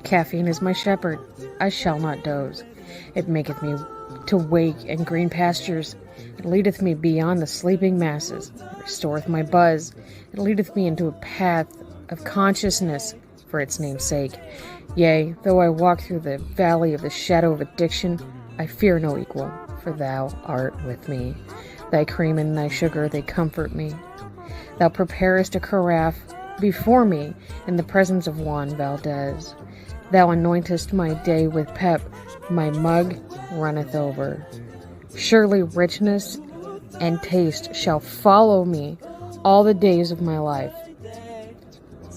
Caffeine is my shepherd, I shall not doze. It maketh me to wake in green pastures. It leadeth me beyond the sleeping masses. It restoreth my buzz. It leadeth me into a path of consciousness for its name's sake. Yea, though I walk through the valley of the shadow of addiction, I fear no equal, for thou art with me. Thy cream and thy sugar, they comfort me. Thou preparest a carafe before me in the presence of Juan Valdez. Thou anointest my day with pep, my mug runneth over. Surely richness and taste shall follow me all the days of my life,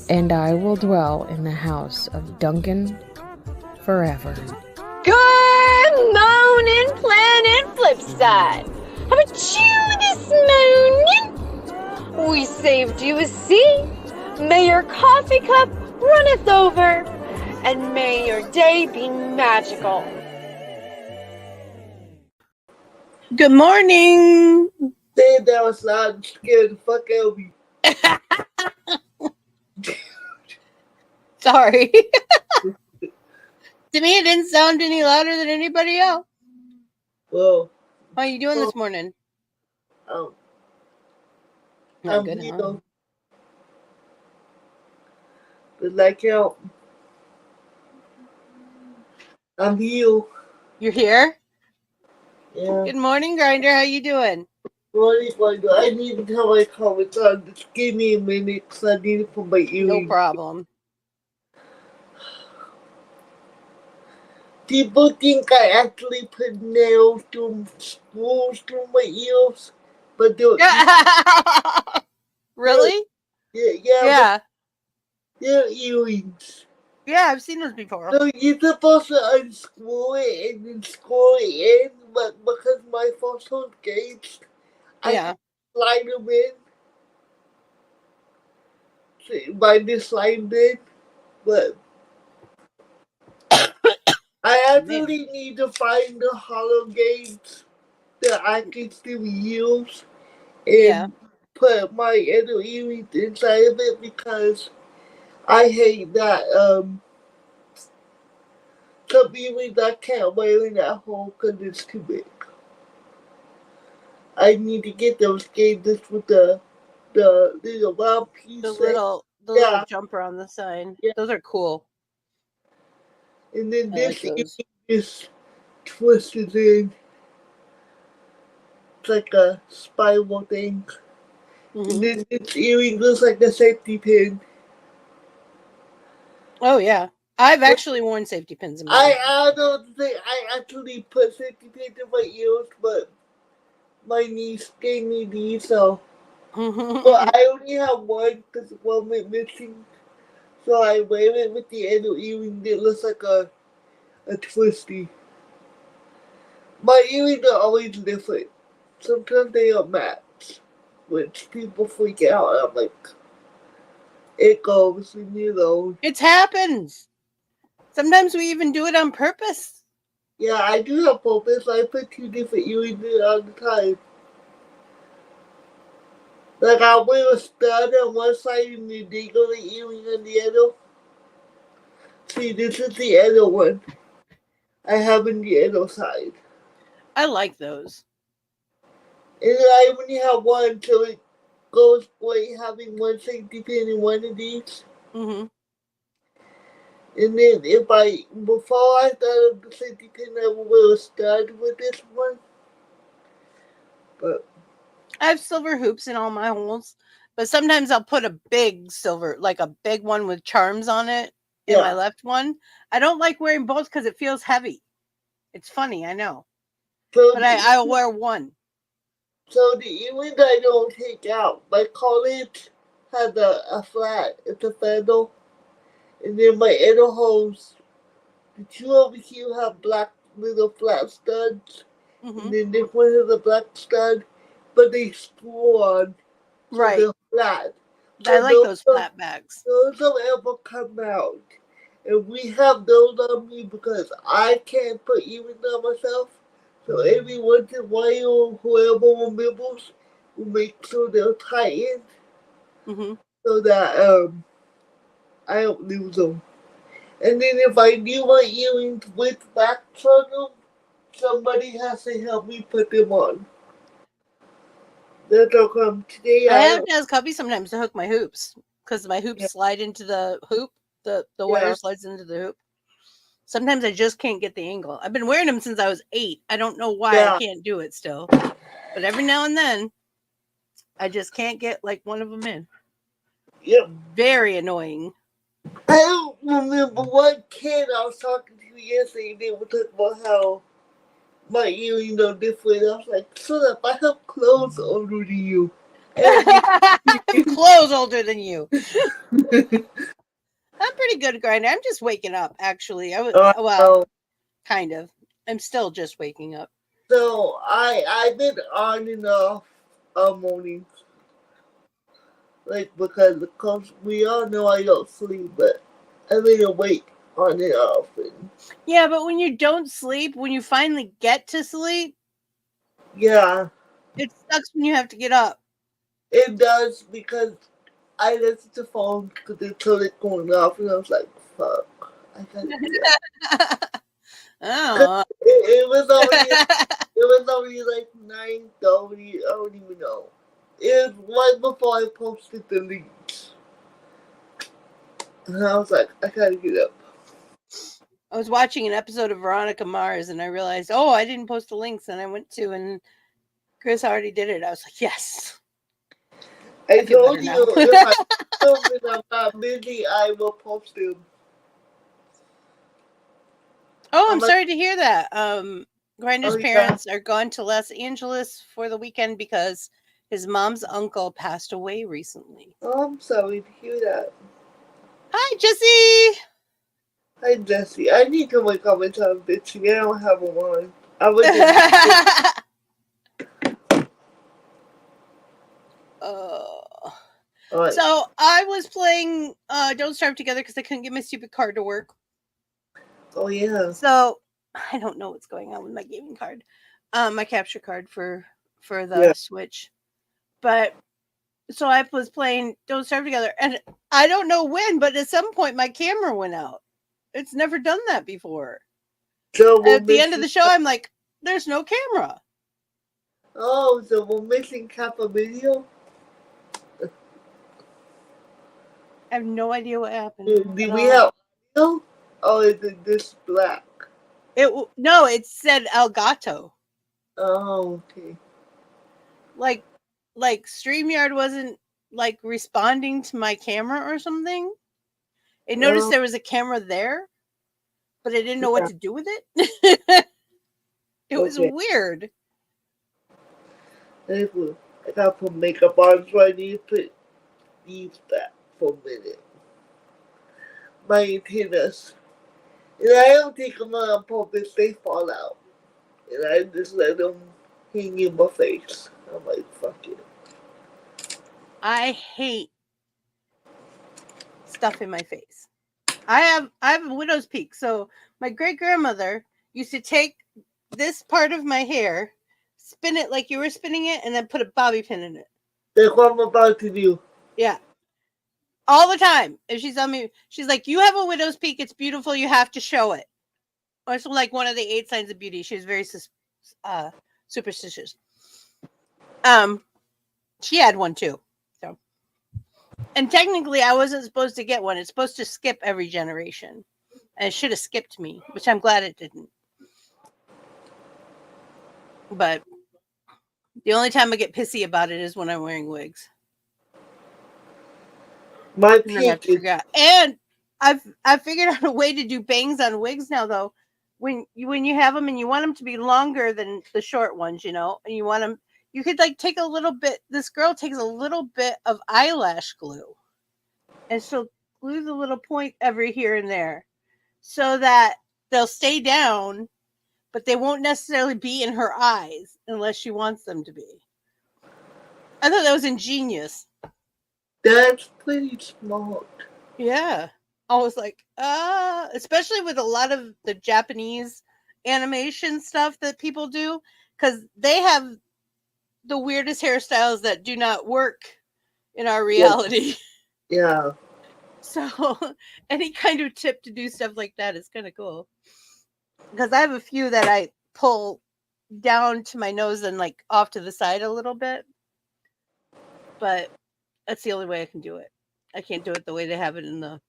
and I will dwell in the house of Duncan forever. Good morning, Planet Flipside. How about you this morning? We saved you a seat. May your coffee cup runneth over, and may your day be magical. Good morning. Say that was loud and scared the fuck out of me. Sorry. To me, it didn't sound any louder than anybody else. Well, How are you doing this morning? I'm good, here. huh? But like out. I'm here. You're here? Yeah. Good morning, Grinder. How you doing? I need to tell my comments on. Just give me a minute because I need it for my earrings. No problem. People think I actually put nails through screws through my ears, but they're Really? yeah. They're earrings. Yeah, I've seen those before. So you're supposed to unscrew it and then screw it in, but because my phone's engaged, I Yeah. slide them in. So by this slide in, but I actually need to find the hollow gates that I can still use and put my other earrings inside of it because I hate that some earrings I can't wear in that hole because it's too big. I need to get those gauges with the little round piece. The little jumper on the side. Yeah. Those are cool. And then this is twisted in. It's like a spiral thing. Mm-hmm. And then this earring looks like a safety pin. Oh yeah. I've actually worn safety pins in my life. I don't think I actually put safety pins in my ears, but my niece gave me these, so but I only have one because one went missing. So I wear it with the other earring that looks like a twisty. My earrings are always different. Sometimes they don't match, which people freak out. I'm like, it goes, you know. It happens. Sometimes we even do it on purpose. Yeah, I do have purpose. I put 2 different earrings in all the time. Like I'll wear a stud on one side and the dingle earring on the other. See, this is the other one I have on the other side. I like those. And I only have one, so it goes great having one safety pin in one of these. Mm-hmm. And then before I thought of the safety pin, I would wear a stud with this one. But I have silver hoops in all my holes, but sometimes I'll put a big silver, like a big one with charms on it in my left one. I don't like wearing both because it feels heavy. It's funny, I know. So but I'll wear one. So the earrings I don't take out. My college has a flat. It's a feather. And then my other holes, the 2 over here have black little flat studs. Mm-hmm. And then this one has a black stud, but they screw on. So right. They're flat. So I like those flat bags. Those don't ever come out. And we have those on me because I can't put earrings on myself. So every once in a while, whoever remembers will make sure they're tightened so that I don't lose them. And then if I do my earrings with wax on them, somebody has to help me put them on. That's how come today I have to ask hubby sometimes to hook my hoops because my hoops slide into the hoop. The wire slides into the hoop. Sometimes I just can't get the angle. I've been wearing them since I was 8. I don't know why I can't do it still. But every now and then, I just can't get like one of them in. Yep. Very annoying. I don't remember what kid I was talking to yesterday. They were talking about how my earrings are different. I was like, shut up, I have clothes older than you. Clothes older than you. I'm pretty good grinder. I'm just waking up, actually. Kind of. I'm still just waking up. So I did on and off mornings. Like, because we all know I don't sleep, but I've been awake on and off. Yeah, but when you don't sleep, when you finally get to sleep, yeah, it sucks when you have to get up. It does, because I listened to phone because they told it going off, and I was like, fuck, I gotta get up. Oh. It was already like 9:30. I don't even know. It was right before I posted the links. And I was like, I gotta get up. I was watching an episode of Veronica Mars and I realized, oh, I didn't post the links, and I went to, and Kris already did it. I was like, yes. I told you if I film and I'm not busy, I will post them. Oh, I'm sorry to hear that. Grinder's parents are gone to Los Angeles for the weekend because his mom's uncle passed away recently. Oh, I'm sorry to hear that. Hi, Jesse. Hi, Jesse. I need to make comments on bitching. I don't have one. I was right. So I was playing Don't Starve Together because I couldn't get my stupid card to work. Oh, yeah. So I don't know what's going on with my gaming card. My capture card for the Switch. But so I was playing Don't Starve Together, and I don't know when, but at some point my camera went out. It's never done that before. So at the end of the show, I'm like, there's no camera. Oh, so we're missing half a video? I have no idea what happened. Do we have audio? Oh, is it this black? No, it said Elgato. Oh, okay. Like StreamYard wasn't like responding to my camera or something. It noticed there was a camera there, but I didn't know what to do with it. It was weird. I gotta put makeup on, so I need to put these back for a minute. My antennas. And I don't take them out on purpose, they fall out. And I just let them hang in my face. I'm like, fuck it. I hate stuff in my face. I have a widow's peak. So my great grandmother used to take this part of my hair, spin it like you were spinning it, and then put a bobby pin in it. That's what I'm about to do. Yeah. All the time. If she's on me, she's like, you have a widow's peak. It's beautiful. You have to show it. Or it's like one of the 8 signs of beauty. She was very superstitious. She had one too. So, and technically I wasn't supposed to get one. It's supposed to skip every generation. And it should have skipped me, which I'm glad it didn't. But the only time I get pissy about it is when I'm wearing wigs. My peak is... And I've figured out a way to do bangs on wigs now, though. When you have them and you want them to be longer than the short ones, you know, and you want them, you could like take a little bit. This girl takes a little bit of eyelash glue, and she'll glue the little point every here and there, so that they'll stay down, but they won't necessarily be in her eyes unless she wants them to be. I thought that was ingenious. That's pretty smart. Yeah. I was like, especially with a lot of the Japanese animation stuff that people do, because they have the weirdest hairstyles that do not work in our reality. Yeah. So any kind of tip to do stuff like that is kind of cool. Because I have a few that I pull down to my nose and like off to the side a little bit. But that's the only way I can do it. I can't do it the way they have it in the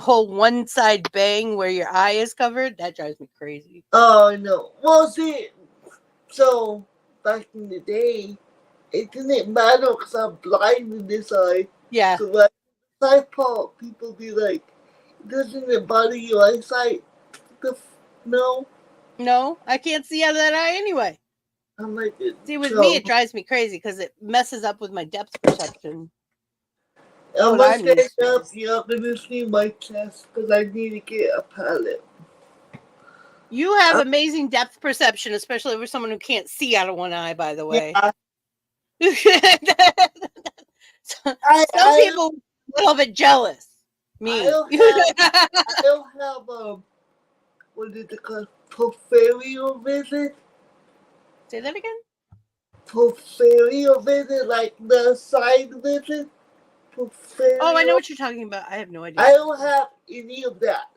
whole one side bang where your eye is covered. That drives me crazy. Oh no. Well, see, so back in the day, it didn't matter because I'm blind in this eye. Yeah. So like, side part, people be like, doesn't it bother your eyesight? No. No, I can't see out of that eye anyway. I'm like, see, with me, it drives me crazy because it messes up with my depth perception. I'm gonna stand up. You're gonna see my chest because I need to get a palette. You have amazing depth perception, especially for someone who can't see out of one eye, by the way. Yeah. Some people a little bit jealous. Me. I don't have what is it called? Peripheral vision? Say that again? Peripheral vision, like the side vision. Peripheral. Oh, I know what you're talking about. I have no idea. I don't have any of that.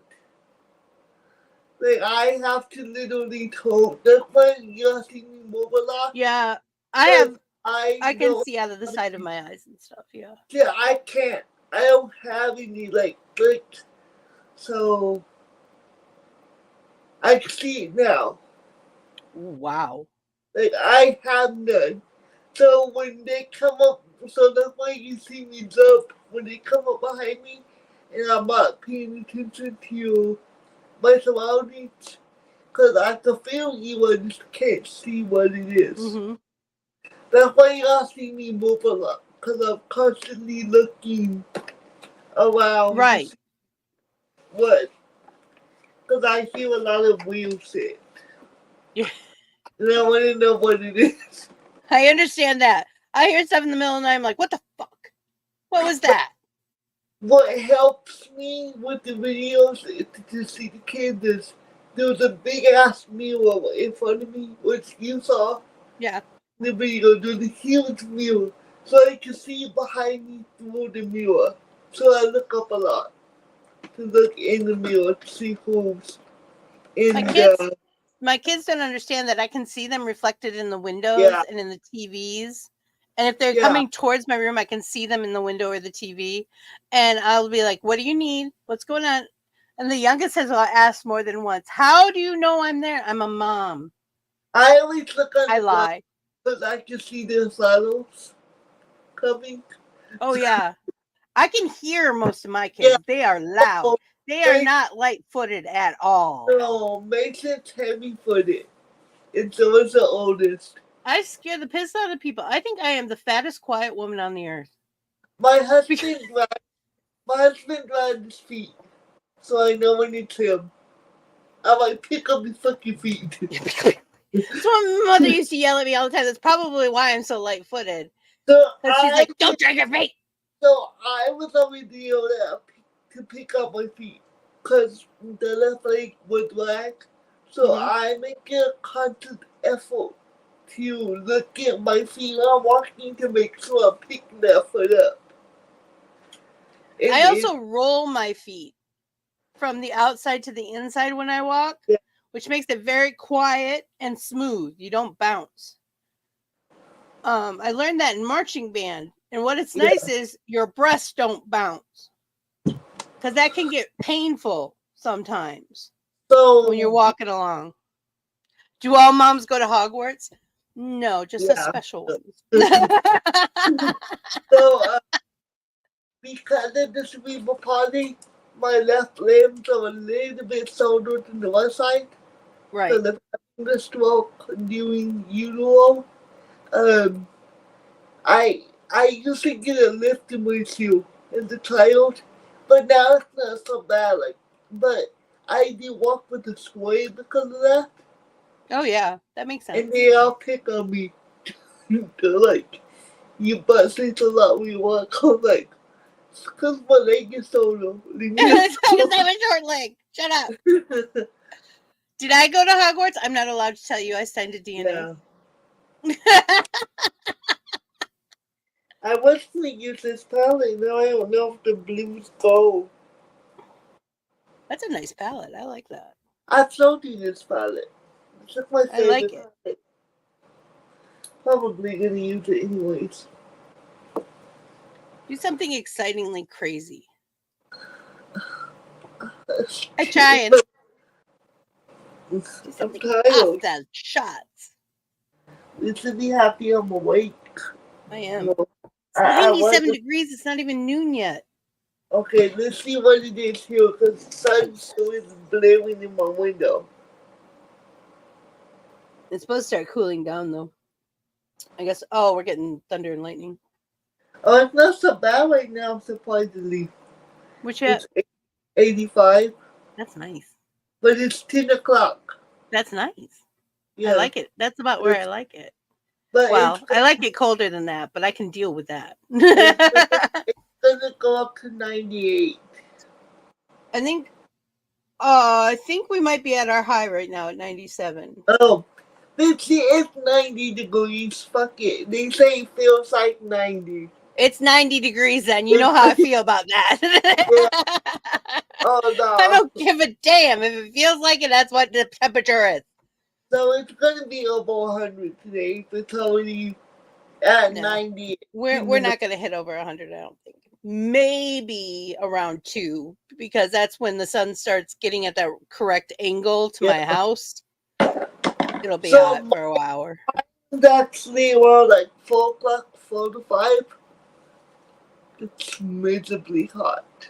Like, I have to literally talk. That's why you're seeing me move a lot. Yeah, I can see out of the side of my eyes and stuff, yeah. Yeah, I can't. I don't have any, like, so I can see it now. Wow. Like, I have none. So when they come up, so that's why you see me jump when they come up behind me and I'm not paying attention to my surroundings because I can feel you, I just can't see what it is. Mm-hmm. That's why y'all see me move a lot because I'm constantly looking around. Right. What? Because I hear a lot of weird shit. Yeah. And I want to know what it is. I understand that. I hear stuff in the middle of the night. I'm like, what the fuck? What was that? What helps me with the videos is to see the kids is there's a big ass mirror in front of me, which you saw. Yeah. The video, there's a huge mirror. So I can see behind me through the mirror. So I look up a lot to look in the mirror to see who's in my kids don't understand that I can see them reflected in the windows and in the TVs. And if they're coming towards my room, I can see them in the window or the TV. And I'll be like, what do you need? What's going on? And the youngest has asked more than once, how do you know I'm there? I'm a mom. I always look on I lie. Because I can see their shadows coming. Oh, yeah. I can hear most of my kids. Yeah. They are loud. They are not light-footed at all. No, Mason's heavy-footed. And so is the oldest. I scare the piss out of people. I think I am the fattest, quiet woman on the earth. My husband rides his feet, so I know when it's him. I might pick up his fucking feet. That's what my mother used to yell at me all the time. That's probably why I'm so light-footed. So she's like, don't drag your feet. So I was on video to pick up my feet because the left leg was black. So I make a conscious effort to look at my feet while walking to make sure I'm picking that foot up. I also roll my feet from the outside to the inside when I walk, which makes it very quiet and smooth. You don't bounce. I learned that in marching band. And what it's nice is your breasts don't bounce. Because that can get painful sometimes when you're walking along. Do all moms go to Hogwarts? No, just the special ones. So, because of the cerebral palsy, my left limbs are a little bit shoulder to the right side. Right. So the stroke during usual, I used to get a lift in my shoe as a child, but now it's not so bad. But I did walk with a sway because of that. Oh yeah, that makes sense. And they all pick on me. They're like, you butt shakes a lot when you walk. I'm like, it's because my leg is so low. It's because I have a short leg. Shut up. Did I go to Hogwarts? I'm not allowed to tell you. I signed a DNA. Yeah. I was gonna use this palette. Now I don't know if the blues go. That's a nice palette. I like that. I've sold you this palette. It's just my I like favorite it. palette. Probably gonna use it anyways. Do something excitingly crazy. I trying. Do something off the shots. You should be happy I'm awake. I am. No, It's 97 degrees. It's not even noon yet. Okay, let's see what it is here because the sun still is blaring in my window. It's supposed to start cooling down though. I guess. Oh, we're getting thunder and lightning. Oh, it's not so bad right now, surprisingly. Which at? It's 85. That's nice. But it's 10 o'clock. That's nice. Yeah. I like it. That's about where I like it. But well, I like it colder than that, but I can deal with that. It's gonna go up to 98. I think we might be at our high right now at 97. Oh, it's 90 degrees. Fuck it. They say it feels like 90. It's 90 degrees then. You know how I feel about that. Yeah. Oh, no. I don't give a damn. If it feels like it, that's what the temperature is. So it's going to be over 100 today. It's already at 90. We're not going to hit over 100, I don't think. Maybe around 2, because that's when the sun starts getting at that correct angle to my house. It'll be hot for an hour. Actually around like 4 o'clock, 4 to 5. It's miserably hot.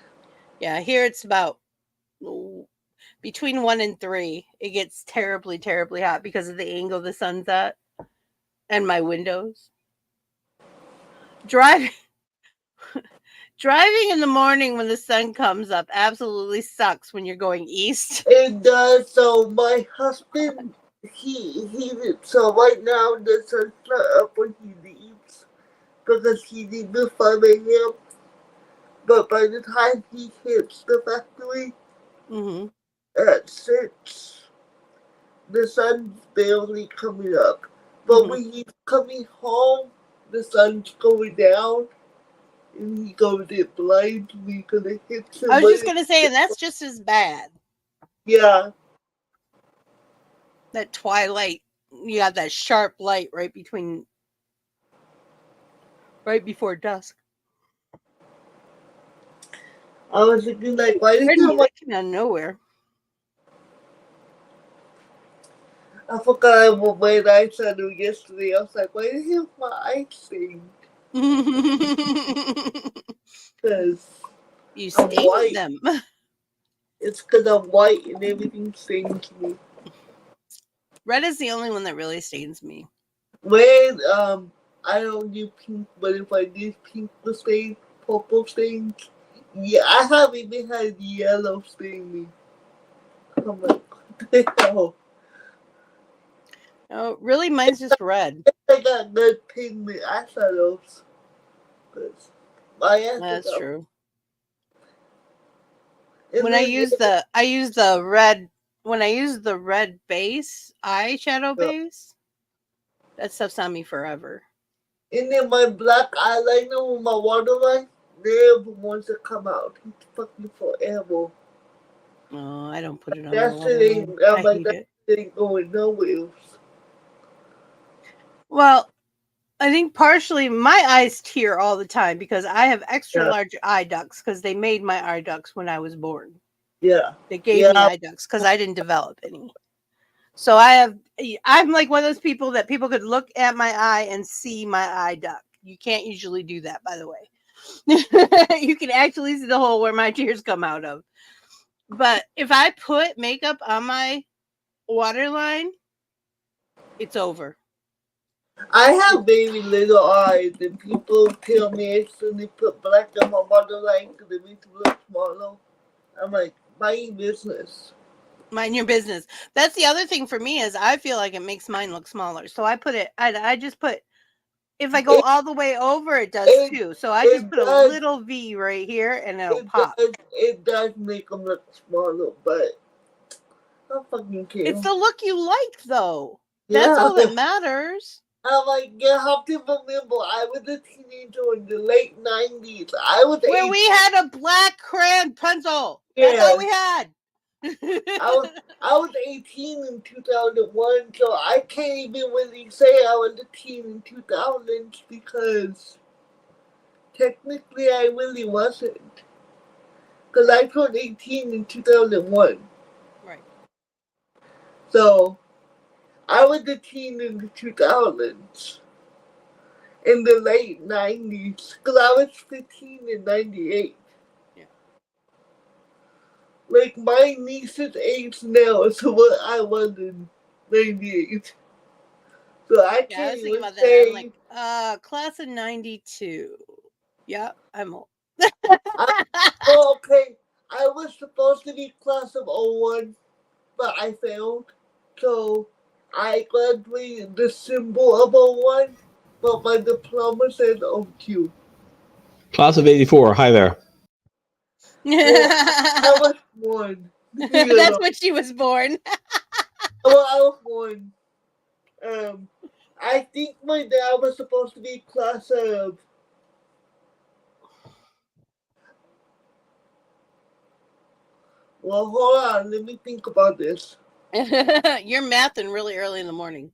Yeah, here it's about between 1 and 3. It gets terribly, terribly hot because of the angle the sun's at and my windows. Driving in the morning when the sun comes up absolutely sucks when you're going east. It does. So my husband, so right now the sun's not up when he leaves because he leaves at 5 a.m. But by the time he hits the factory at 6, the sun's barely coming up. But when he's coming home, the sun's going down. And he goes, it blinds me because it hits him. I was just going to say, and that's just as bad. Yeah. That twilight, you have that sharp light right before dusk. I was thinking, like, why did you came out of nowhere? I forgot what my eyes I knew yesterday. I was like, why did you have my eyes stained? Because you stained them. It's because I'm white and everything stains me. Red is the only one that really stains me. Red, I don't do pink, but if I do pink stain, purple stains, yeah, I haven't even had yellow stain me. I'm like, what the hell? Oh, really? Mine's just red. I got good pigment eyeshadows. That's true. When I use the red base, eyeshadow base, that stuff's on me forever. And then my black eyeliner with my waterline, they're the ones that come out. It's fucking forever. Oh, I don't put it on. That ain't going nowhere. Well, I think partially my eyes tear all the time because I have extra large eye ducts because they made my eye ducts when I was born. Yeah. They gave me eye ducts because I didn't develop any. So I'm like one of those people that people could look at my eye and see my eye duct. You can't usually do that, by the way. You can actually see the hole where my tears come out of. But if I put makeup on my waterline, it's over. I have very little eyes, and people tell me I shouldn't put black on my waterline because it makes it look smaller. I'm like, mind your business. Mind your business. That's the other thing for me is I feel like it makes mine look smaller. So I put it, I just put, if I go all the way over, it does too. So I just put a little V right here and it'll pop. It does make them look smaller, but I don't fucking care. It's the look you like, though. That's all that matters. I'm like, you have to remember, I was a teenager in the late 90s. I was Where 18. we had a black crayon pencil. That's Yeah. all we had. I was 18 in 2001, so I can't even really say I was a teen in 2000s because technically I really wasn't. Because I turned 18 in 2001. Right. So I was a teen in the 2000s. In the late 90s. Because I was 15 in 98. Yeah. Like, my niece's age now is what I was in 98. So I Yeah, I can't was thinking even about that. say. I'm like, class of 92. Yeah, I'm old. Well, okay, I was supposed to be class of 01, but I failed. So I graduated the symbol of 01, but my diploma said 02. Class of 84. Hi there. Well, I was born. That's when she was born. Well, I was born. I think my dad was supposed to be class of. Well, hold on. Let me think about this. You're mathing really early in the morning.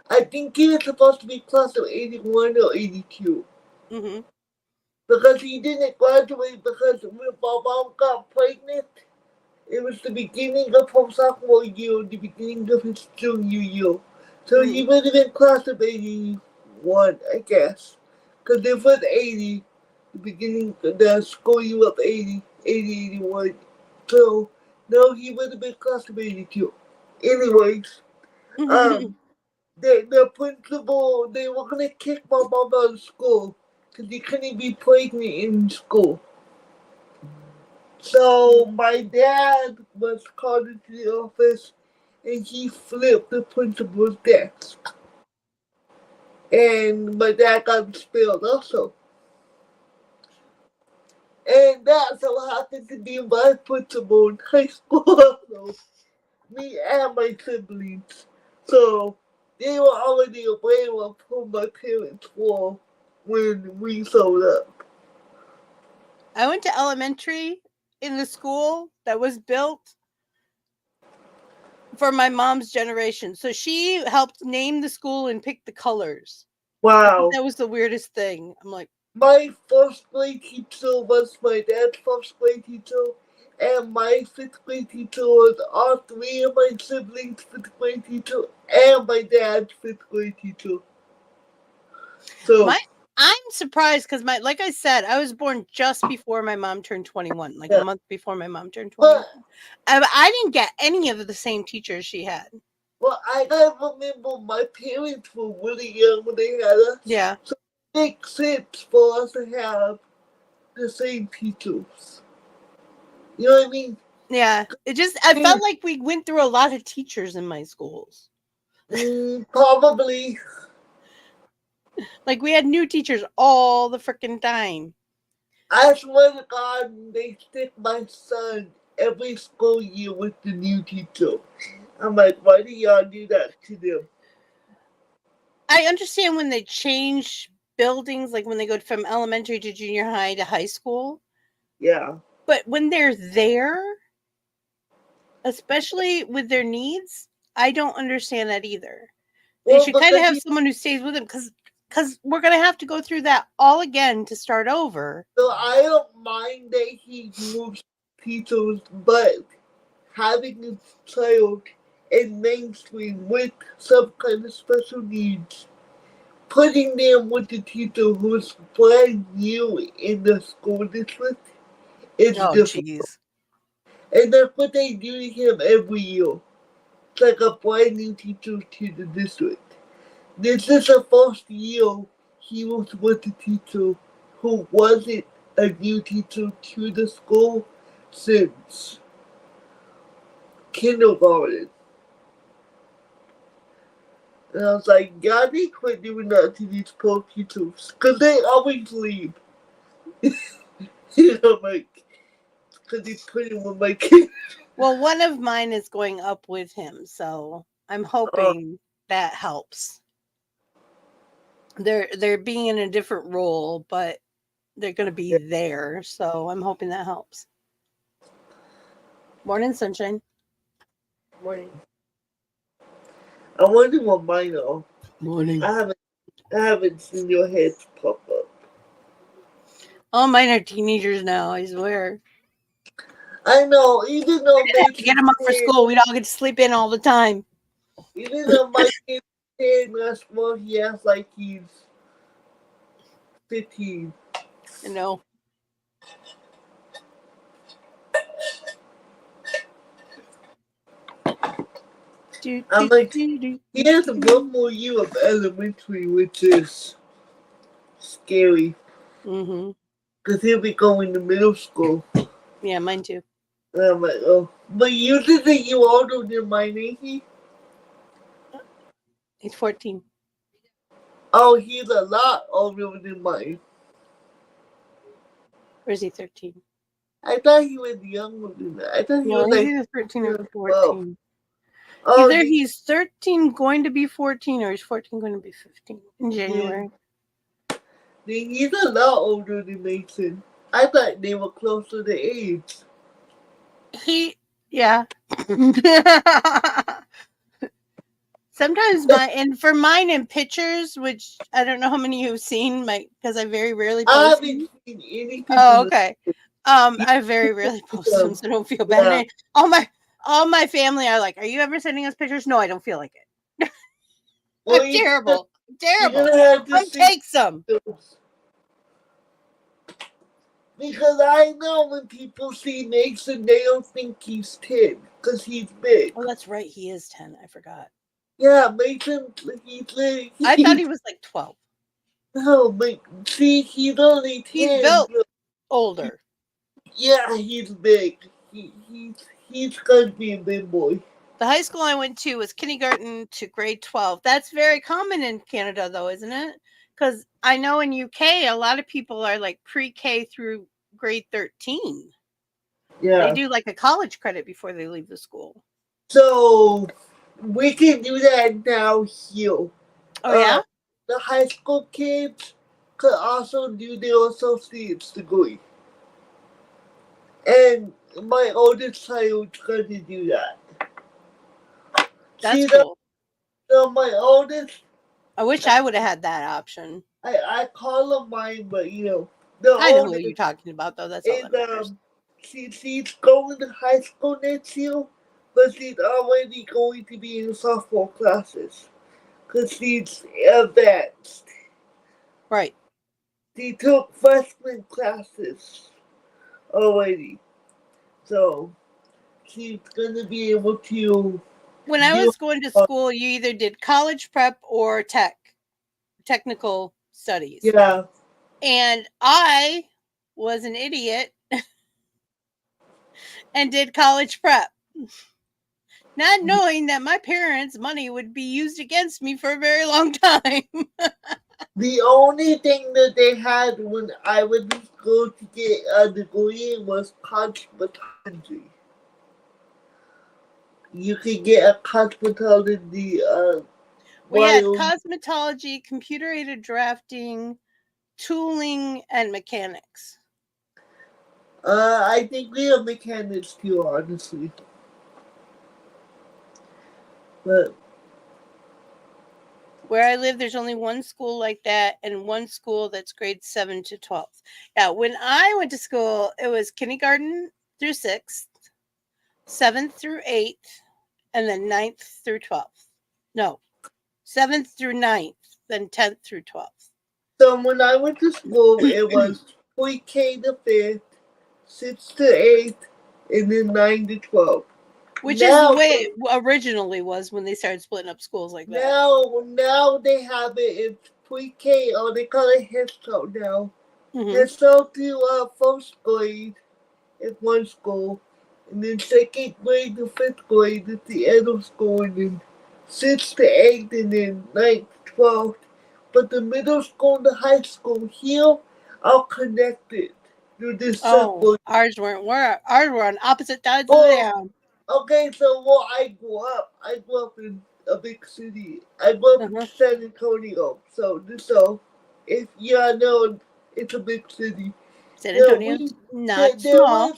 I think he was supposed to be class of 81 or 82. Mm-hmm. Because he didn't graduate because when my mom got pregnant, it was the beginning of her sophomore year, the beginning of his junior year. So he would have been class of 81, I guess. Because it was 80, the beginning of the school year of 80, 81. So, no, he would have been class of 82. Anyways, the principal, they were going to kick my mom out of school because he couldn't be pregnant in school. So my dad was called into the office and he flipped the principal's desk. And my dad got expelled also. And that's how happened to be my principal in high school also. Me and my siblings. So they were already aware of who my parents were when we showed up. I went to elementary in the school that was built for my mom's generation. So she helped name the school and pick the colors. Wow. That was the weirdest thing. I'm like, my first grade teacher was my dad's first grade teacher, and my fifth grade teacher was all three of my siblings' fifth grade teacher, and my dad's fifth grade teacher. So I'm surprised because like I said, I was born just before my mom turned 21, like a month before my mom turned 21. I didn't get any of the same teachers she had. Well, I gotta remember my parents were really young when they had us. Yeah. So it makes sense for us to have the same teachers. You know what I mean? Yeah. I felt like we went through a lot of teachers in my schools. Probably. Like we had new teachers all the freaking time. I swear to God, they stick my son every school year with the new teacher. I'm like, why do y'all do that to them? I understand when they change buildings, like when they go from elementary to junior high to high school. Yeah. But when they're there, especially with their needs, I don't understand that either. They should kind of have someone who stays with them because we're going to have to go through that all again to start over. So I don't mind that he moves teachers, but having a child in mainstream with some kind of special needs, putting them with the teacher who's brand new in the school district is difficult. Geez. And that's what they do to him every year. It's like a brand new teacher to the district. This is the first year he was with a teacher who wasn't a new teacher to the school since kindergarten. And I was like, God, they quit doing that to these poor teachers. Because they always leave. You know, like, because he's putting with my kids. Well, one of mine is going up with him, so I'm hoping that helps. They're being in a different role, but they're going to be there. So I'm hoping that helps. Morning, sunshine. Morning. I wonder what mine are. Morning. I haven't seen your heads pop up. All mine are teenagers now, I swear. I know, even though Get them up for school. We'd all get to sleep in all the time. Even though my kid is last month, he acts like he's 15. I know. I'm like, he has one more year of elementary, which is scary. Mm-hmm. Because he'll be going to middle school. Yeah, mine too. And I'm like, oh. But you think that you older than mine, ain't he? He's 14. Oh, he's a lot older than mine. Or is he 13? I thought he was younger than that. I thought he was he's like either 13 or 14. 12. Oh, Either he's 13 going to be 14 or he's 14 going to be 15 in January. Then he's a lot older than Mason. I thought they were closer to age. Yeah. Sometimes for mine in pictures, which I don't know how many you've seen, because I very rarely post. I haven't seen any pictures. Oh, okay. I very rarely post them, so don't feel bad. Yeah. All my family are like, "Are you ever sending us pictures?" No, I don't feel like it. Well, I'm terrible. Terrible. Come take some. Because I know when people see Mason, they don't think he's 10 because he's big. Oh, that's right. He is 10. I forgot. Yeah, Mason, I thought he was like 12. No, but see, he's only 10. He's built older. Yeah, he's big. He's going to be a big boy. The high school I went to was kindergarten to grade 12. That's very common in Canada, though, isn't it? Because I know in UK, a lot of people are like pre-K through grade 13. Yeah. They do like a college credit before they leave the school. So, we can do that now here. Oh, yeah? The high school kids could also do their associate's degree. And my oldest child's going to do that. That's cool. So my oldest... I wish I would have had that option. I call them mine, but I know who you're talking about, though. That's all that matters. She's going to high school next year, but she's already going to be in sophomore classes. Because she's advanced. Right. She took freshman classes already. So, she's going to be able to... When I was going to school, you either did college prep or technical studies. Yeah. And I was an idiot and did college prep. Not knowing that my parents' money would be used against me for a very long time. The only thing that they had when I went to school to get a degree was cosmetology. You could get a cosmetology. We had cosmetology, computer-aided drafting, tooling, and mechanics. I think we have mechanics too, honestly. But where I live, there's only one school like that and one school that's grades 7 to 12. Now, when I went to school, it was kindergarten through 6th, 7th through 8th, and then 9th through 12th. No, 7th through 9th, then 10th through 12th. So when I went to school, it was pre-K to 5th, 6th to 8th, and then 9 to 12. Which is the way it originally was when they started splitting up schools like that. Now they have it in pre-K, or they call it head start now. Mm-hmm. Head start to first grade in one school, and then second grade to 5th grade at the end of school, and then 6th to 8th, and then 9th to 12th. But the middle school and the high school here are connected through this circle. Ours weren't. Ours were on opposite sides of the town. Okay, so I grew up in a big city. I grew up in Uh-huh. San Antonio, so if you know, it's a big city. San There, Antonio's we, not there small.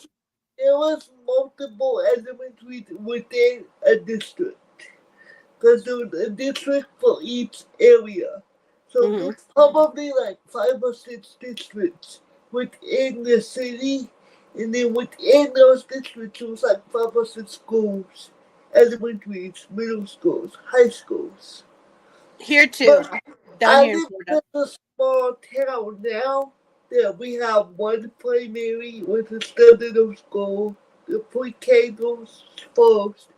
was multiple elementaries within a district because there was a district for each area. So Mm-hmm. there's probably like 5 or 6 districts within the city, and then within those districts, there was like 5 or 6 schools, elementaries, middle schools, high schools. Here too, But down I here in live Florida. in a small town now that we have one primary with a standard school, the pre-K goes first,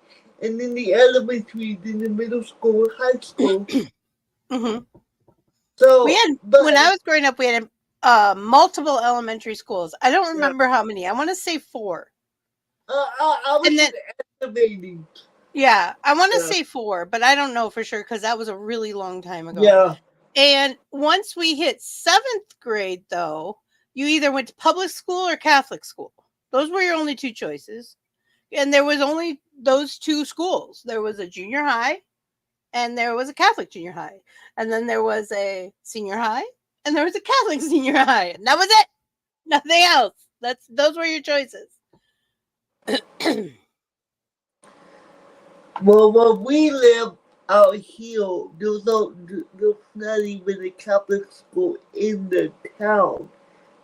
and then the elementary, then the middle school, high school. Mm-hmm. We So, had but when I was growing up, we had multiple elementary schools. I don't yeah, remember how many. I want to say 4. I And was then estimating. yeah, I want to Yeah, say 4, but I don't know for sure because that was a really long time ago. yeah, And once we hit 7th grade, though, you either went to public school or Catholic school. Those were your only 2 choices. And there was only those 2 schools. There was a junior high and there was a Catholic junior high. And then there was a senior high and there was a Catholic senior high. And that was it. Nothing else. Those were your choices. Well, where we live out here, there's not even a Catholic school in the town.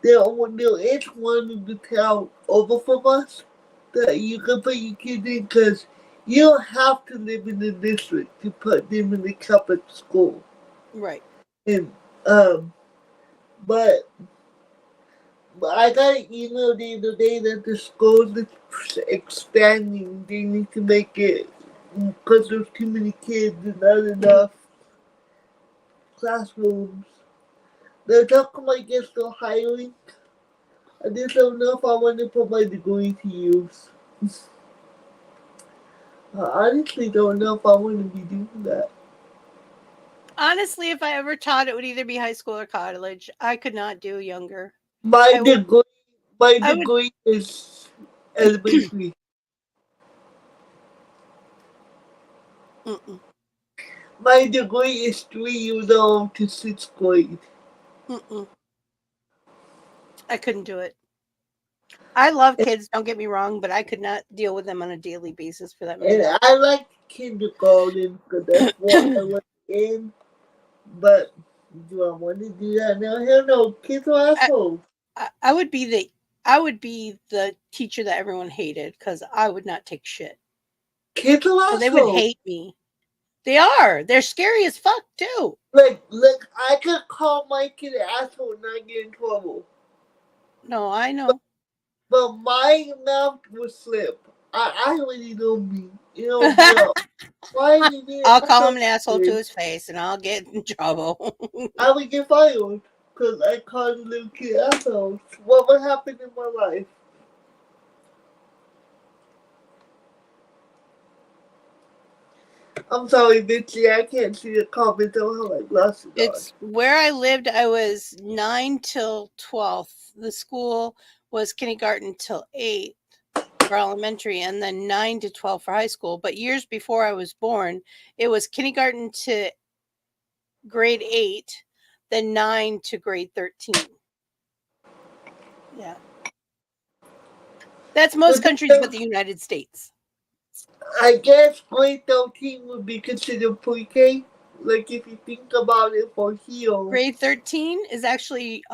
There is one in the town over from us that you can put your kids in because you don't have to live in the district to put them in the Catholic school. Right. And but I got an email the other day that the school is expanding. They need to make it because there's too many kids and not enough classrooms. They're talking about still hiring. I just don't know if I want to put my degree to use. I honestly don't know if I want to be doing that. Honestly, if I ever taught, it would either be high school or college. I could not do younger. My I would. degree, my I would. degree is elementary. Mm-mm, My degree is 3 years old to 6th grade. mm-mm. I couldn't do it. I love kids, don't get me wrong, but I could not deal with them on a daily basis for that many And hours. I like kindergarten because that's what I was in. But do I want to do that now? Hell no, kids are assholes. I would be the teacher that everyone hated because I would not take shit. Kids are So they would assholes. hate me. They are. They're scary as fuck too. Like, I could call my kid an asshole and not get in trouble. No, I know. But my mouth would slip. I already know me. You know, yeah. Why are you being I'll call him an asshole? asshole to his face and I'll get in trouble. I would get fired because I called a little kid assholes. What would happen in my life? I'm sorry, Bitchy. I can't see the comments. I don't have my glasses on. It's where I lived. I was 9 till 12th. The school was kindergarten till 8 for elementary and then 9 to 12 for high school. But years before I was born, it was kindergarten to grade 8, then 9 to grade 13. Yeah. That's most countries but the United States. I guess grade 13 would be considered pre-K. Like, if you think about it for here. Grade 13 is actually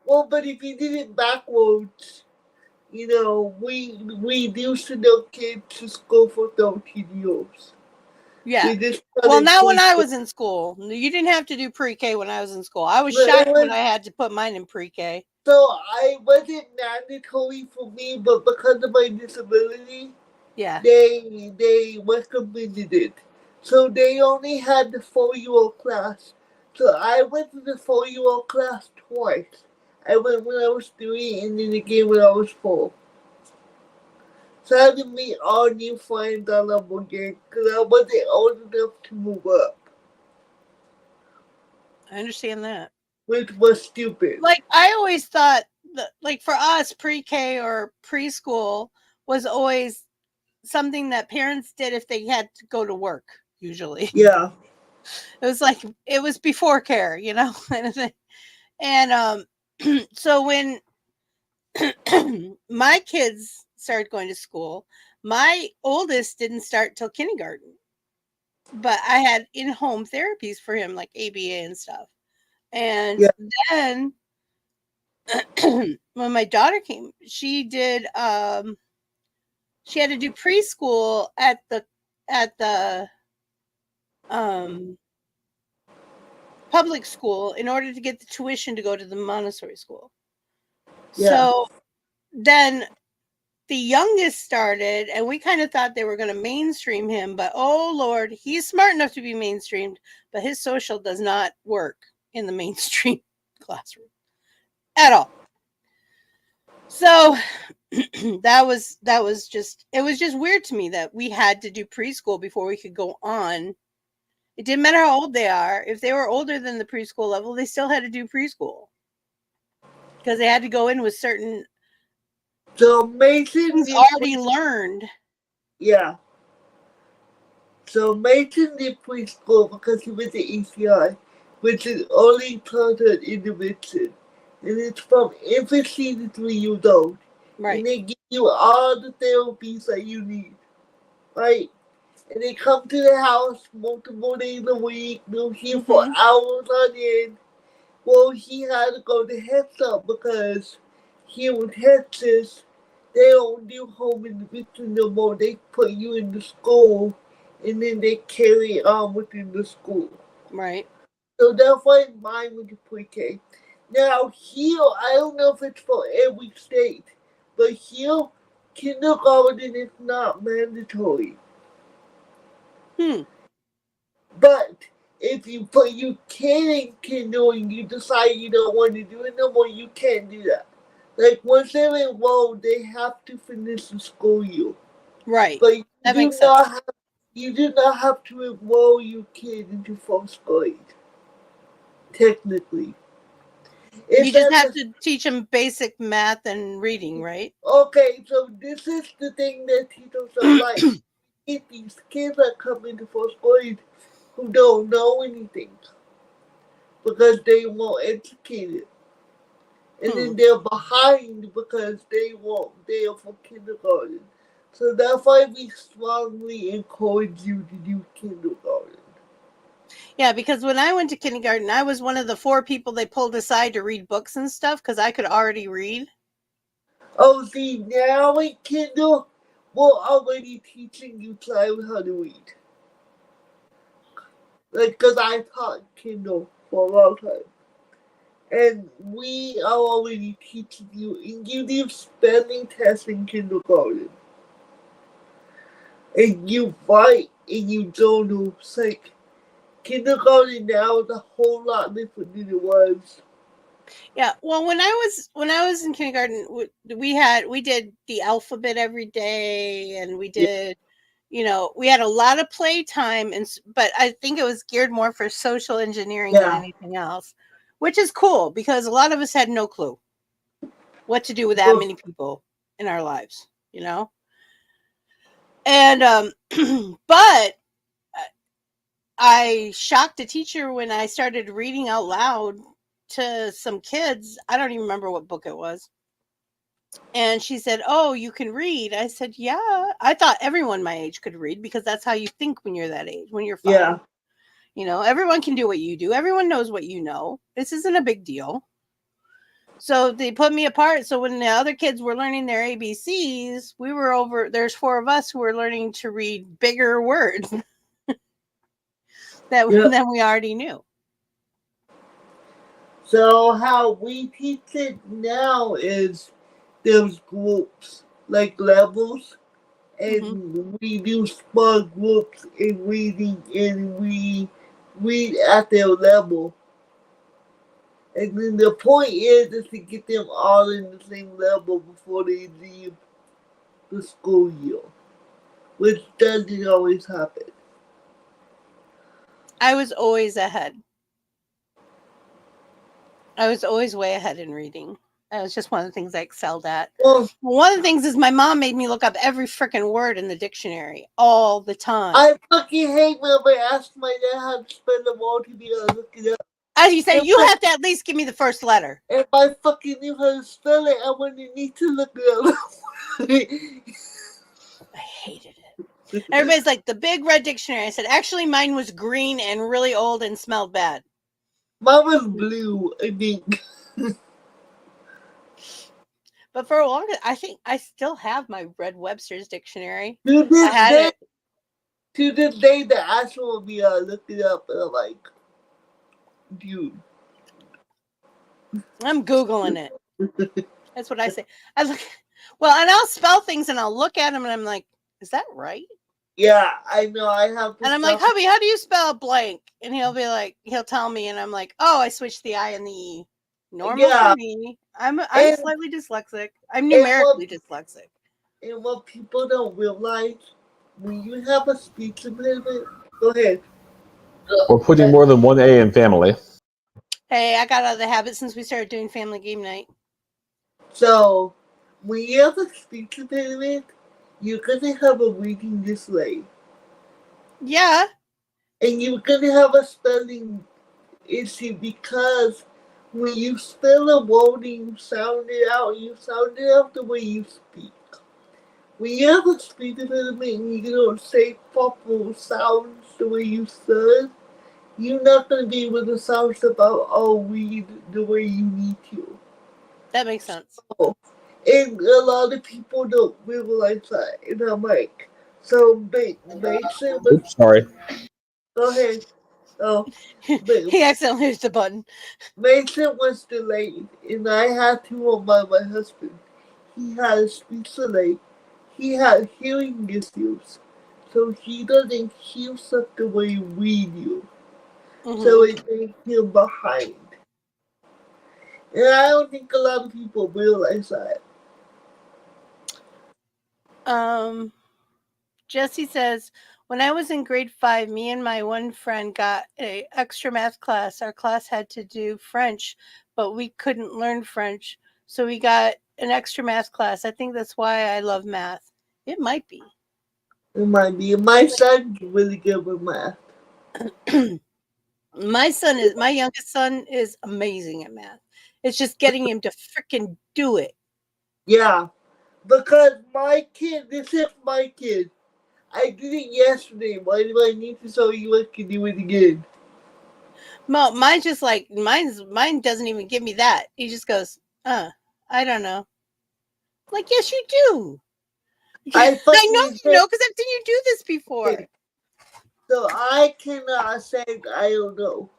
Well, but if you did it backwards, you know, we used to know kids to go for 13 years. yeah. We just Well, not when I pre-K. was in school. You didn't have to do pre-K when I was in school. I was shocked when I had to put mine in pre-K. So I wasn't mandatory for me, but because of my disability, Yeah. they recommended it. So they only had the 4-year-old class. So I went to the 4-year-old class twice. I went when I was 3 and then again when I was 4. So I had to meet all new friends all over again because I wasn't old enough to move up. I understand that. Which was stupid. Like, I always thought that, like, for us, pre-K or preschool was always something that parents did if they had to go to work, usually. Yeah. It was like, it was before care, you know? And so when my kids started going to school, my oldest didn't start till kindergarten. But I had in-home therapies for him, like ABA and stuff. And Yeah. then when my daughter came, she had to do preschool at the public school in order to get the tuition to go to the Montessori school. Yeah. So then the youngest started, and we kind of thought they were going to mainstream him, but oh Lord, he's smart enough to be mainstreamed, but his social does not work in the mainstream classroom at all. So that was just, it was just weird to me that we had to do preschool before we could go on. It didn't matter how old they are. If they were older than the preschool level, they still had to do preschool because they had to go in with certain So Mason things did already learned. Yeah. So Mason did preschool because he was at ECI, which is early childhood intervention. And it's from infancy to 3 years old. Right. And they give you all the therapies that you need. Right? And they come to the house multiple days a week. They're here for hours on end. Well, he had to go to Head Start because here in Texas, they don't do home intervention no more. They put you in the school and then they carry on within the school. Right. So that's why mine went to pre-K. Now here, I don't know if it's for every state, but here, kindergarten is not mandatory. But if you put your kid in kindergarten, you decide you don't want to do it no more, you can't do that. Like once they're enrolled, they have to finish the school year. Right. But that makes sense. You do not have to enroll your kid into first grade. Technically. You just have to teach them basic math and reading, right? Okay, so this is the thing that teachers don't like. These kids that come into first grade who don't know anything because they weren't educated. And then they're behind because they are for kindergarten. So that's why we strongly encourage you to do kindergarten. Yeah, because when I went to kindergarten, I was one of the 4 people they pulled aside to read books and stuff because I could already read. Oh, see, now in Kindle, we're already teaching you child how to read. Like, because I taught Kindle for a long time. And we are already teaching you, and you do spelling tests in kindergarten. And you write and you journal. It's like, kindergarten now is a whole lot different than it was. Yeah, well, when I was in kindergarten, we did the alphabet every day, and we did, we had a lot of playtime, but I think it was geared more for social engineering than anything else, which is cool because a lot of us had no clue what to do with that many people in our lives, and but I shocked a teacher when I started reading out loud to some kids. I don't even remember what book it was. And she said, "Oh, you can read." I said, "Yeah." I thought everyone my age could read because that's how you think when you're that age, when you're 5. Yeah. Everyone can do what you do. Everyone knows what you know. This isn't a big deal. So they put me apart. So when the other kids were learning their ABCs, there's 4 of us who were learning to read bigger words than we already knew. So how we teach it now is there's groups, like levels, and we do small groups in reading, and we read at their level. And then the point is to get them all in the same level before they leave the school year, which doesn't always happen. I was always ahead. I was always way ahead in reading. It's just one of the things I excelled at. Well, One of the things is my mom made me look up every freaking word in the dictionary all the time. I fucking hate when I ask my dad how to spell the word to be able to look it up. As you say, you have to at least give me the first letter. If I fucking knew how to spell it, I wouldn't need to look it up. I hated it. Everybody's like, the big red dictionary. I said, actually, mine was green and really old and smelled bad. Mine was blue, I think. But for a long time, I think I still have my Red Webster's dictionary. To I had it. this day, the asshole will be look it up, and I'm like, dude. I'm Googling it. That's what I say. I look, well, and I'll spell things and I'll look at them and I'm like, is that right? Yeah, I know. I have to. And I'm like, hubby, how do you spell blank? And he'll be like, he'll tell me, and I'm like, oh, I switched the I and the E. Normal for me. I'm slightly dyslexic. I'm numerically dyslexic. And what people don't realize, when you have a speech impediment, go ahead. We're putting more than one A in family. Hey, I got out of the habit since we started doing family game night. So, when you have a speech impediment, you're gonna have a reading delay. Yeah. And you're gonna have a spelling issue because when you spell a word and you sound it out the way you speak. When you have a speech impediment and you don't say proper sounds the way you should, you're not going to be able to sound stuff out or read the way you need to. That makes sense. And a lot of people don't realize that. And I'm like, so Mason was... Oops, sorry. Go ahead. Oh, he accidentally hit the button. Mason was delayed, and I had to remind my husband. He had a speech delay. He had hearing issues, so he doesn't hear stuff the way we do. Mm-hmm. So it made him behind. And I don't think a lot of people realize that. Jesse says, when I was in grade 5, me and my one friend got an extra math class. Our class had to do French, but we couldn't learn French. So we got an extra math class. I think that's why I love math. It might be. It might be. My son's really good with math. My youngest son is amazing at math. It's just getting him to freaking do it. Yeah. Because this is my kid. I did it yesterday. Why do I need to show you I can do it again? Mine's just like, mine doesn't even give me that. He just goes, I don't know. I'm like, yes, you do. I know you know because I've seen you do this before. So I cannot say I don't know.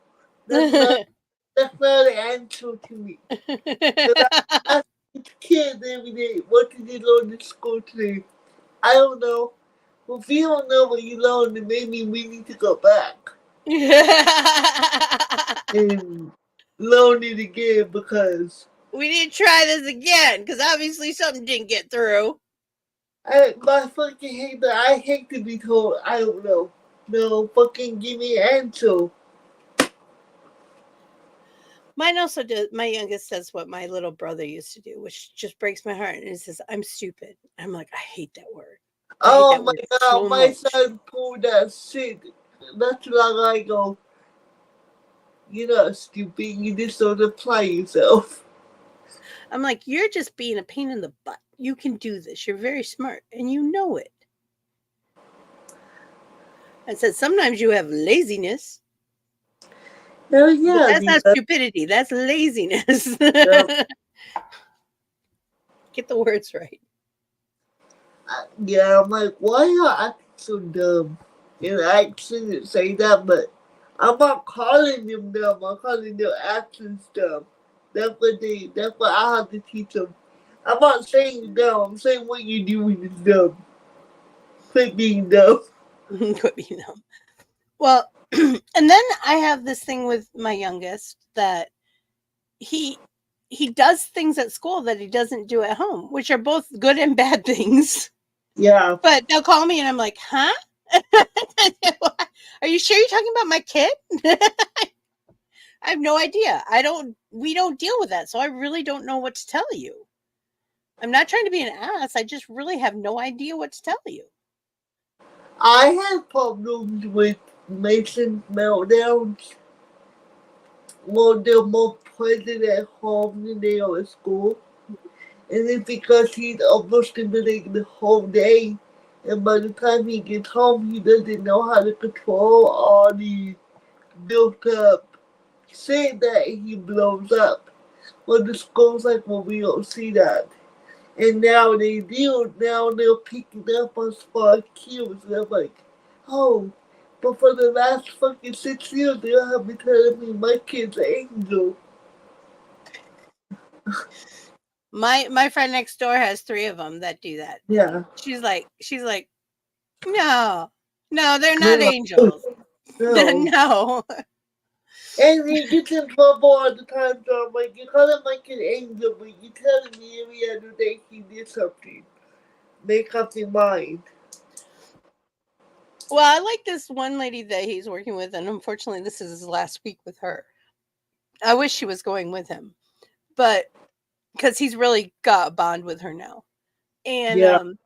That's not an answer to me. I ask kids every day, what did you learn in school today? I don't know. Well, if you don't know what you learned, then maybe we need to go back. And learn it again because... We need to try this again because obviously something didn't get through. I hate to be told I don't know. No, fucking give me an answer. Mine also does. My youngest says what my little brother used to do, which just breaks my heart. And he says, I'm stupid. I'm like, I hate that word. Oh my God, my son pulled that shit. That's why I go, you're not stupid. You just don't apply yourself. I'm like, you're just being a pain in the butt. You can do this. You're very smart, and you know it. I said, sometimes you have laziness. Hell yeah. But that's not stupidity. That's laziness. Yeah. Get the words right. Yeah, I'm like, why are you acting so dumb? And I shouldn't say that, but I'm not calling them dumb. I'm calling their actions dumb. That's what I have to teach them. I'm not saying dumb. I'm saying what you're doing is dumb. Quit being dumb. Quit being dumb. Well, and then I have this thing with my youngest that he does things at school that he doesn't do at home, which are both good and bad things. Yeah. But they'll call me and I'm like, huh? Are you sure you're talking about my kid? I have no idea. We don't deal with that, so I really don't know what to tell you. I'm not trying to be an ass. I just really have no idea what to tell you. I have problems with Mason's meltdowns. Well, they're more present at home than they are at school. And it's because he's overstimulating the whole day. And by the time he gets home, he doesn't know how to control all the built up shit that he blows up. Well, the school's like, well, we don't see that. And now they do. Now they're picking up on small cues. And I'm like, oh, but for the last fucking 6 years, they have been telling me my kid's an angel. My friend next door has 3 of them that do that. Yeah. She's like, no, they're not angels. No. And he gets in trouble all the time, so I'm like, you call him like an angel, but you telling me every other day he did something. Make up your mind. Well, I like this one lady that he's working with, and unfortunately, this is his last week with her. I wish she was going with him, but because he's really got a bond with her now. And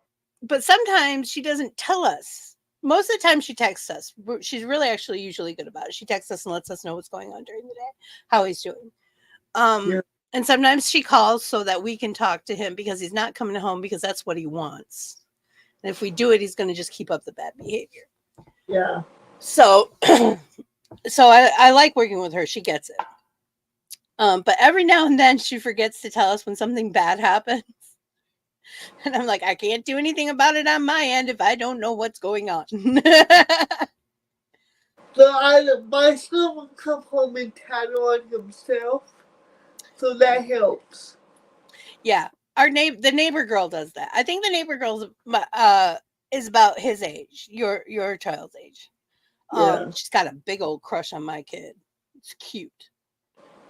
but sometimes she doesn't tell us. Most of the time she texts us. She's really actually usually good about it. She texts us and lets us know what's going on during the day, how he's doing. And sometimes she calls so that we can talk to him because he's not coming home because that's what he wants. And if we do it, he's going to just keep up the bad behavior. Yeah. So, I like working with her. She gets it. But every now and then she forgets to tell us when something bad happens. And I'm like, I can't do anything about it on my end if I don't know what's going on. So my son will come home and tattle on himself. So that helps. Yeah. The neighbor girl does that. I think the neighbor girl is about his age, your child's age. She's got a big old crush on my kid. It's cute.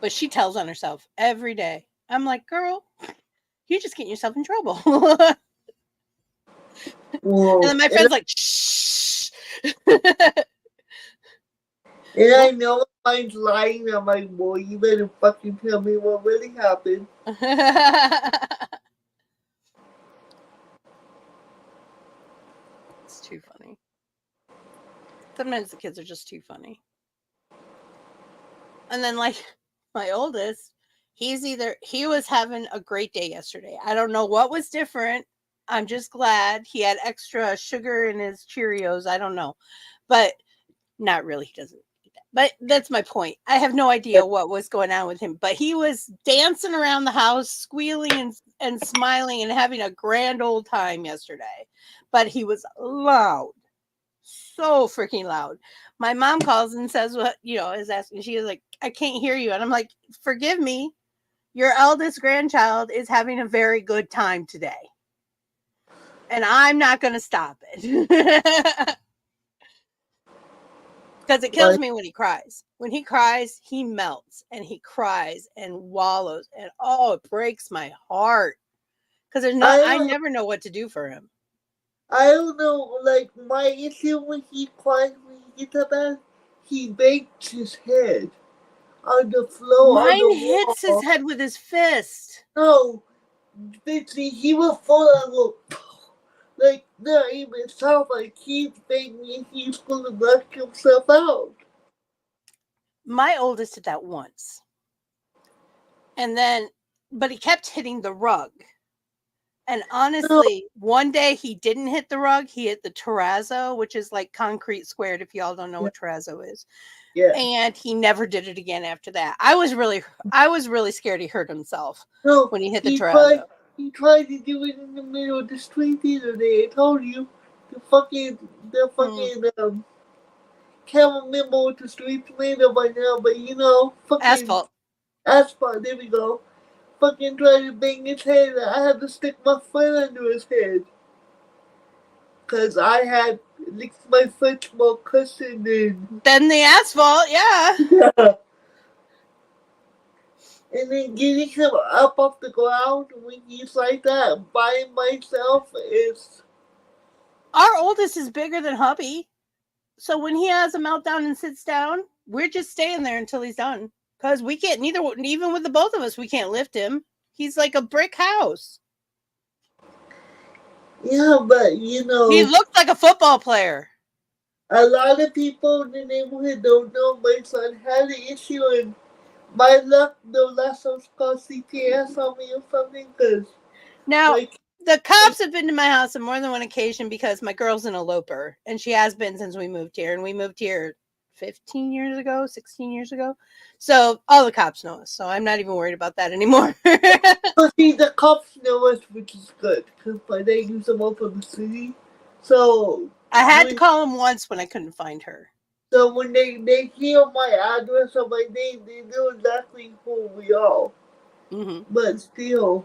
But she tells on herself every day. I'm like, girl, you're just getting yourself in trouble. Whoa. And then my friend's like, shh. And I know mine's lying. I'm like, boy, you better fucking tell me what really happened. It's too funny. Sometimes the kids are just too funny. And then, like, my oldest, he was having a great day yesterday. I don't know what was different. I'm just glad he had extra sugar in his Cheerios. I don't know. But not really. He doesn't eat that. But that's my point. I have no idea what was going on with him. But he was dancing around the house, squealing and smiling and having a grand old time yesterday. But he was loud. So freaking loud. My mom calls and says is asking. She is like, I can't hear you. And I'm like, forgive me. Your eldest grandchild is having a very good time today. And I'm not going to stop it. Because it kills me when he cries. When he cries, he melts and he cries and wallows. And it breaks my heart. Because I never know what to do for him. I don't know, like, my issue when he cries, when he gets upset, he bangs his head on the floor. Mine hits his head with his fist. No, he will fall and go, like, not even sound like he's banging, he's going to knock himself out. My oldest did that once. But he kept hitting the rug. And honestly, one day he didn't hit the rug. He hit the terrazzo, which is like concrete squared, if y'all don't know what terrazzo is. Yeah. And he never did it again after that. I was really scared he hurt himself when he hit the terrazzo. He tried to do it in the middle of the street the other day. I told you. The fucking can't remember what the street's made of by now, but fucking asphalt, there we go. Fucking tried to bang his head. I had to stick my foot under his head. Because I had my foot more cushioned than the asphalt, yeah. And then getting him up off the ground when he's like that by myself is... Our oldest is bigger than hubby. So when he has a meltdown and sits down, we're just staying there until he's done. Because we can't, even with the both of us, we can't lift him. He's like a brick house. Yeah, but you know, he looked like a football player. A lot of people in the neighborhood don't know my son had an issue, and my luck, the last one's called CPS on me or something. Cause now, the cops have been to my house on more than one occasion because my girl's an eloper, and she has been since we moved here. And we moved here 15 years ago, 16 years ago. So all the cops know us. So I'm not even worried about that anymore. But see, the cops know us, which is good, because they use them all for the city. So I had to call them once when I couldn't find her. So when they hear my address or my name, they know exactly who we are. Mm-hmm. But still,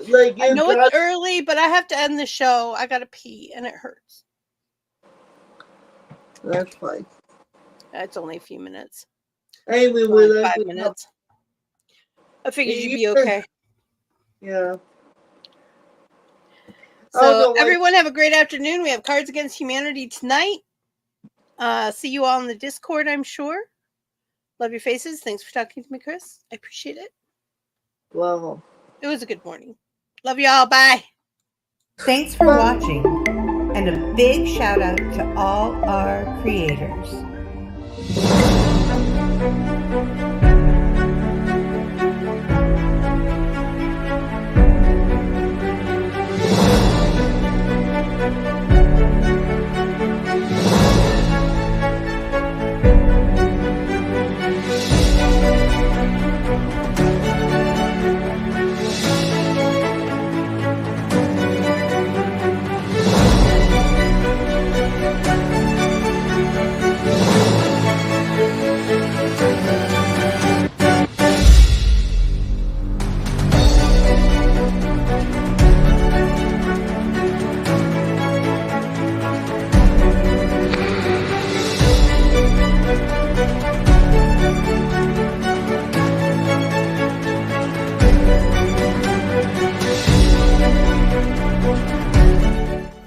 like, I know it's early, but I have to end the show. I gotta pee, and it hurts. That's fine. That's only a few minutes. Anyway, like 5 minutes. I figured you'd be okay. Yeah. So everyone have a great afternoon. We have Cards Against Humanity tonight. See you all in the Discord, I'm sure. Love your faces. Thanks for talking to me, Kris. I appreciate it. Wow. It was a good morning. Love you all. Bye. Thanks for watching. And a big shout out to all our creators.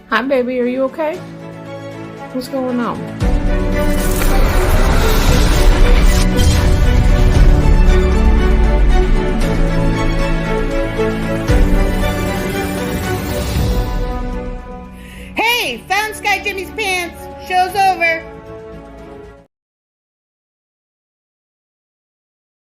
Hi, baby. Are you okay? What's going on? Hey, found SkyJimmie's pants. Show's over.